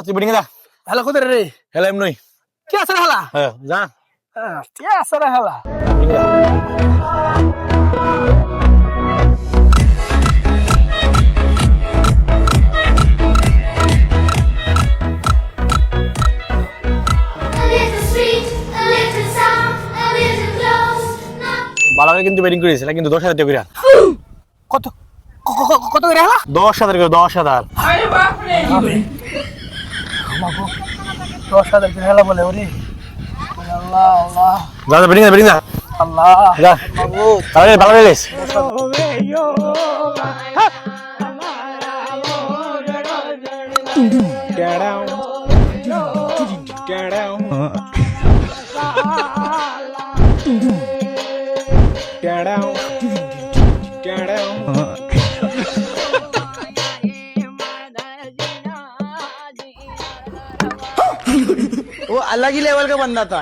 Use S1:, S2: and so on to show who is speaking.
S1: তুই বেডিং যা
S2: হেলা কোথায় রে
S1: হেলা এমনই
S2: কি আছে রে হেলা
S1: হ্যাঁ যা
S2: কি আছে রে হেলা
S3: A little sweet, a little sour, a little close. Not
S1: ভালো করে কিন্তু বেডিং করিস এটা কিন্তু 10,000 টাকা কইরা
S2: কত কত করে হেলা
S1: 10,000 করে 10,000
S2: 10,000 করে হেলা বলে ওরে আল্লাহ আল্লাহ
S1: যা যা বেডিং যা
S2: আল্লাহ
S1: যা
S2: মাবুদ
S1: তাহলে ভালো করে গেছিস
S4: वो अलग ही लेवल का बंदा था